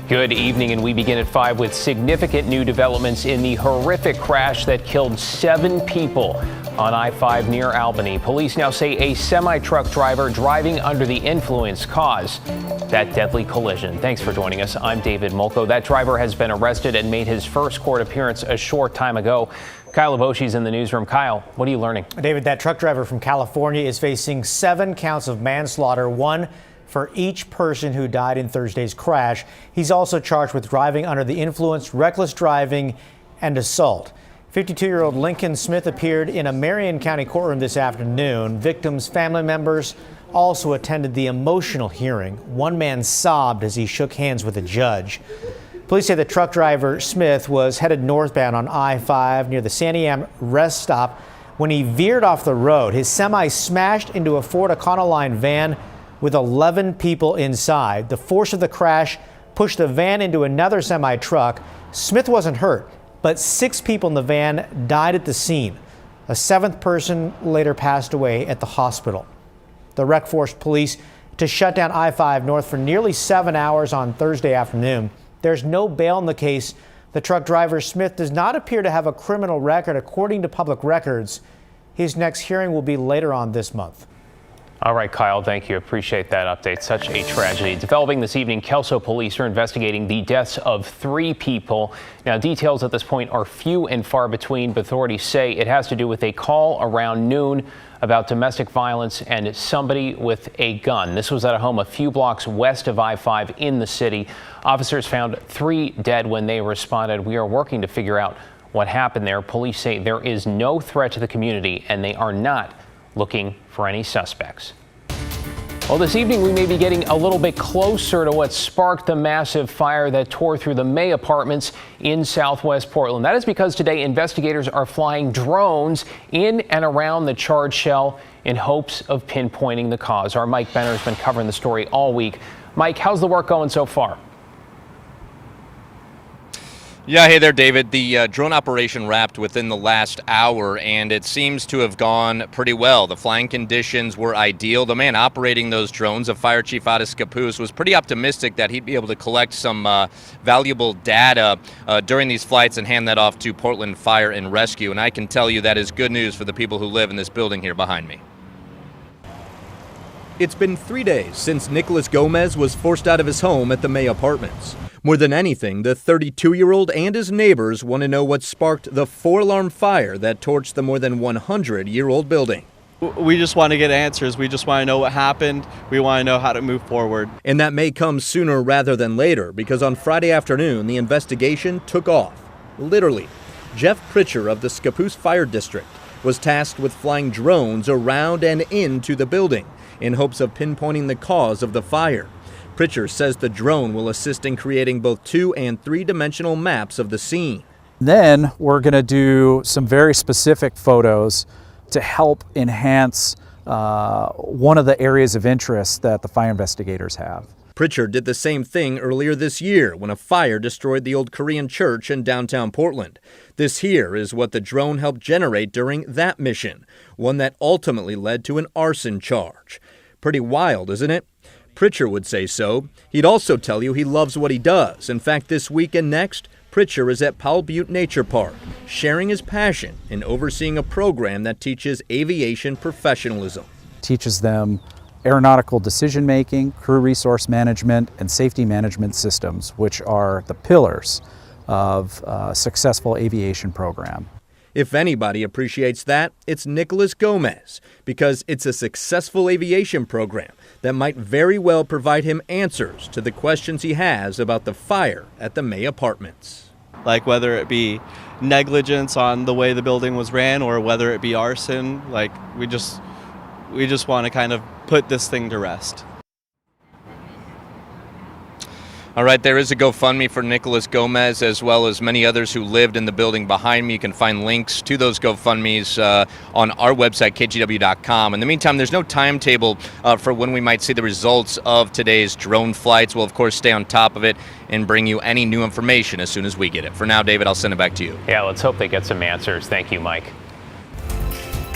Good evening, and we begin at 5 with significant new developments in the horrific crash that killed 7 people on I-5 near Albany. Police now say a semi-truck driver driving under the influence caused that deadly collision. Thanks for joining us. I'm David Molko. That driver has been arrested and made his first court appearance a short time ago. Kyle Leboshi's in the newsroom. Kyle, what are you learning? David, that truck driver from California is facing 7 counts of manslaughter, 1 for each person who died in Thursday's crash. He's also charged with driving under the influence, reckless driving, and assault. 52-year-old Lincoln Smith appeared in a Marion County courtroom this afternoon. Victims' family members also attended the emotional hearing. One man sobbed as he shook hands with the judge. Police say the truck driver, Smith, was headed northbound on I-5 near the Santiam rest stop when he veered off the road. His semi smashed into a Ford Econoline van with 11 people inside. The force of the crash pushed the van into another semi-truck. Smith wasn't hurt, but 6 people in the van died at the scene. A 7th person later passed away at the hospital. The wreck forced police to shut down I-5 North for nearly 7 hours on Thursday afternoon. There's no bail in the case. The truck driver, Smith, does not appear to have a criminal record, according to public records. His next hearing will be later on this month. All right, Kyle, thank you. Appreciate that update. Such a tragedy. Developing this evening, Kelso police are investigating the deaths of 3 people. Now, details at this point are few and far between, but authorities say it has to do with a call around noon about domestic violence and somebody with a gun. This was at a home a few blocks west of I-5 in the city. Officers found 3 dead when they responded. We are working to figure out what happened there. Police say there is no threat to the community, and they are not looking for any suspects. Well, this evening we may be getting a little bit closer to what sparked the massive fire that tore through the May apartments in Southwest Portland. That is because today investigators are flying drones in and around the charred shell in hopes of pinpointing the cause. Our Mike Benner has been covering the story all week. Mike, how's the work going so far? Yeah, hey there, David. The drone operation wrapped within the last hour, and it seems to have gone pretty well. The flying conditions were ideal. The man operating those drones, a fire chief out of Scappoose, was pretty optimistic that he'd be able to collect some valuable data during these flights and hand that off to Portland Fire and Rescue. And I can tell you that is good news for the people who live in this building here behind me. It's been 3 days since Nicholas Gomez was forced out of his home at the May Apartments. More than anything, the 32-year-old and his neighbors want to know what sparked the 4-alarm fire that torched the more than 100-year-old building. We just want to get answers. We just want to know what happened. We want to know how to move forward. And that may come sooner rather than later, because on Friday afternoon, the investigation took off. Literally. Jeff Pritchard of the Scappoose Fire District was tasked with flying drones around and into the building in hopes of pinpointing the cause of the fire. Pritchard says the drone will assist in creating both 2- and 3-dimensional maps of the scene. Then we're going to do some very specific photos to help enhance one of the areas of interest that the fire investigators have. Pritchard did the same thing earlier this year when a fire destroyed the old Korean church in downtown Portland. This here is what the drone helped generate during that mission, one that ultimately led to an arson charge. Pretty wild, isn't it? Pritchard would say so. He'd also tell you he loves what he does. In fact, this week and next, Pritchard is at Powell Butte Nature Park, sharing his passion in overseeing a program that teaches aviation professionalism. Teaches them aeronautical decision-making, crew resource management, and safety management systems, which are the pillars of a successful aviation program. If anybody appreciates that, it's Nicholas Gomez, because it's a successful aviation program that might very well provide him answers to the questions he has about the fire at the May Apartments. Like whether it be negligence on the way the building was ran or whether it be arson, like we just want to kind of put this thing to rest. All right, there is a GoFundMe for Nicholas Gomez, as well as many others who lived in the building behind me. You can find links to those GoFundMes on our website, KGW.com. In the meantime, there's no timetable for when we might see the results of today's drone flights. We'll, of course, stay on top of it and bring you any new information as soon as we get it. For now, David, I'll send it back to you. Yeah, let's hope they get some answers. Thank you, Mike.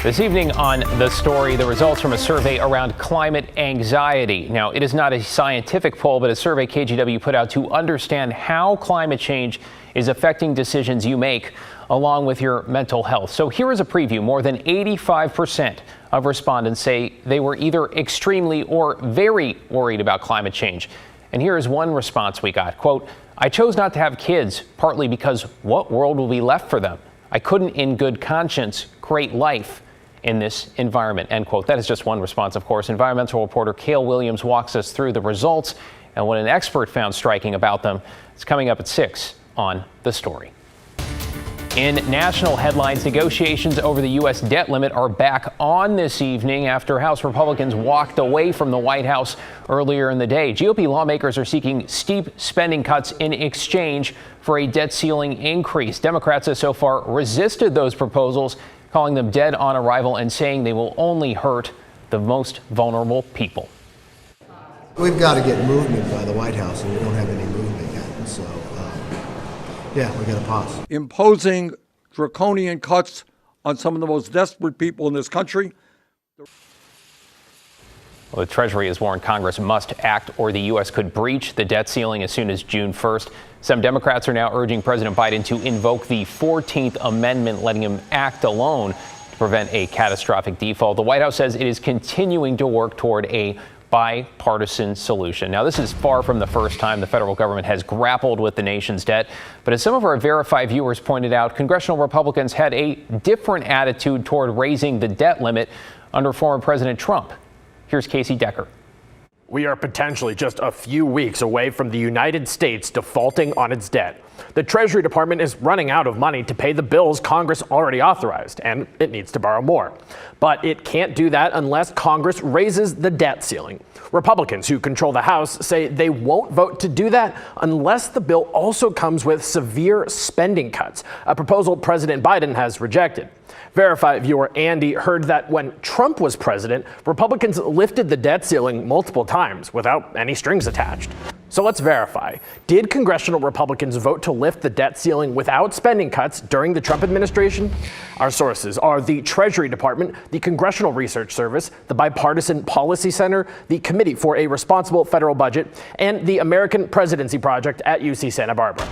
This evening on The Story, the results from a survey around climate anxiety. Now, it is not a scientific poll, but a survey KGW put out to understand how climate change is affecting decisions you make, along with your mental health. So here is a preview. More than 85% of respondents say they were either extremely or very worried about climate change. And here is one response we got. Quote, "I chose not to have kids, partly because what world will be left for them? I couldn't in good conscience create life in this environment," end quote. That is just one response, of course. Environmental reporter Cale Williams walks us through the results and what an expert found striking about them. It's coming up at 6 on The Story. In national headlines, negotiations over the U.S. debt limit are back on this evening after House Republicans walked away from the White House earlier in the day. GOP lawmakers are seeking steep spending cuts in exchange for a debt ceiling increase. Democrats have so far resisted those proposals, calling them dead on arrival and saying they will only hurt the most vulnerable people. We've got to get movement by the White House, and we don't have any movement yet. So, yeah, we got to pause. Imposing draconian cuts on some of the most desperate people in this country. Well, the Treasury has warned Congress must act or the U.S. could breach the debt ceiling as soon as June 1st. Some Democrats are now urging President Biden to invoke the 14th Amendment, letting him act alone to prevent a catastrophic default. The White House says it is continuing to work toward a bipartisan solution. Now, this is far from the first time the federal government has grappled with the nation's debt. But as some of our Verify viewers pointed out, congressional Republicans had a different attitude toward raising the debt limit under former President Trump. Here's Casey Decker. We are potentially just a few weeks away from the United States defaulting on its debt. The Treasury Department is running out of money to pay the bills Congress already authorized, and it needs to borrow more. But it can't do that unless Congress raises the debt ceiling. Republicans who control the House say they won't vote to do that unless the bill also comes with severe spending cuts, a proposal President Biden has rejected. Verify viewer Andy heard that when Trump was president, Republicans lifted the debt ceiling multiple times without any strings attached. So let's verify. Did congressional Republicans vote to lift the debt ceiling without spending cuts during the Trump administration? Our sources are the Treasury Department, the Congressional Research Service, the Bipartisan Policy Center, the Committee for a Responsible Federal Budget, and the American Presidency Project at UC Santa Barbara.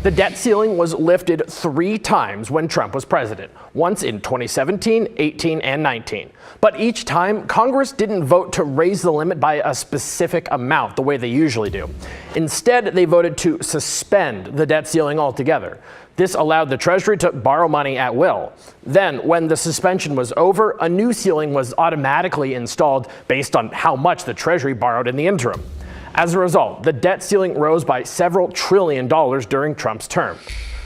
The debt ceiling was lifted 3 times when Trump was president, once in 2017, 18, and 19. But each time, Congress didn't vote to raise the limit by a specific amount the way they usually do. Instead, they voted to suspend the debt ceiling altogether. This allowed the Treasury to borrow money at will. Then, when the suspension was over, a new ceiling was automatically installed based on how much the Treasury borrowed in the interim. As a result, the debt ceiling rose by several $1 trillion during Trump's term.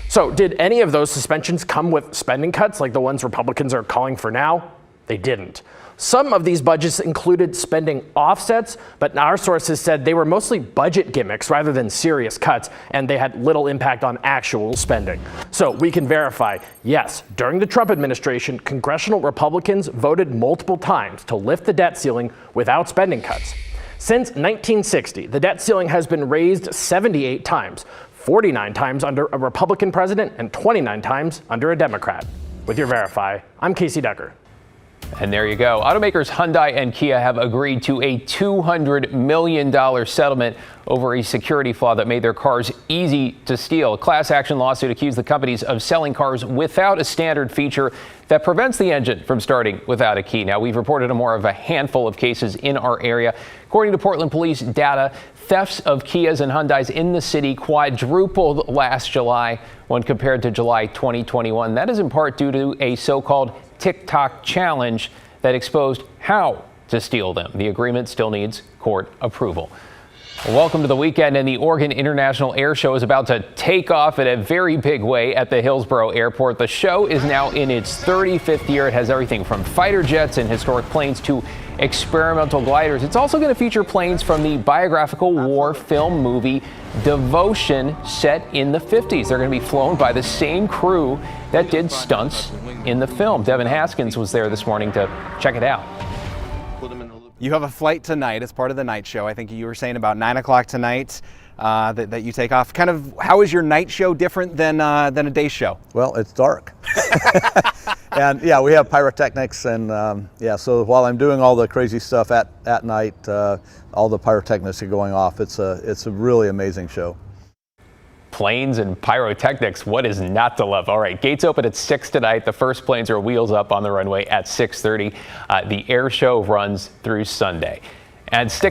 So did any of those suspensions come with spending cuts like the ones Republicans are calling for now? They didn't. Some of these budgets included spending offsets, but our sources said they were mostly budget gimmicks rather than serious cuts, and they had little impact on actual spending. So we can verify, yes, during the Trump administration, congressional Republicans voted multiple times to lift the debt ceiling without spending cuts. Since 1960, the debt ceiling has been raised 78 times, 49 times under a Republican president and 29 times under a Democrat. With your Verify, I'm Casey Decker. And there you go. Automakers Hyundai and Kia have agreed to a $200 million settlement over a security flaw that made their cars easy to steal. A class action lawsuit accused the companies of selling cars without a standard feature that prevents the engine from starting without a key. Now, we've reported on more of a handful of cases in our area. According to Portland police data, thefts of Kias and Hyundais in the city quadrupled last July when compared to July 2021. That is in part due to a so-called TikTok challenge that exposed how to steal them. The agreement still needs court approval. Welcome to the weekend, and the Oregon International Air Show is about to take off in a very big way at the Hillsborough Airport. The show is now in its 35th year. It has everything from fighter jets and historic planes to experimental gliders. It's also going to feature planes from the biographical war film movie Devotion, set in the 50s. They're going to be flown by the same crew that did stunts in the film. Devin Haskins was there this morning to check it out. You have a flight tonight as part of the night show. I think you were saying about 9 o'clock tonight. that you take off. Kind of, how is your night show different than a day show? Well, it's dark. And yeah, we have pyrotechnics, and yeah, so while I'm doing all the crazy stuff at night, all the pyrotechnics are going off. It's a really amazing show. Planes and pyrotechnics, what is not to love? All right, gates open at 6 tonight. The first planes are wheels up on the runway at 6:30. The air show runs through Sunday. And stick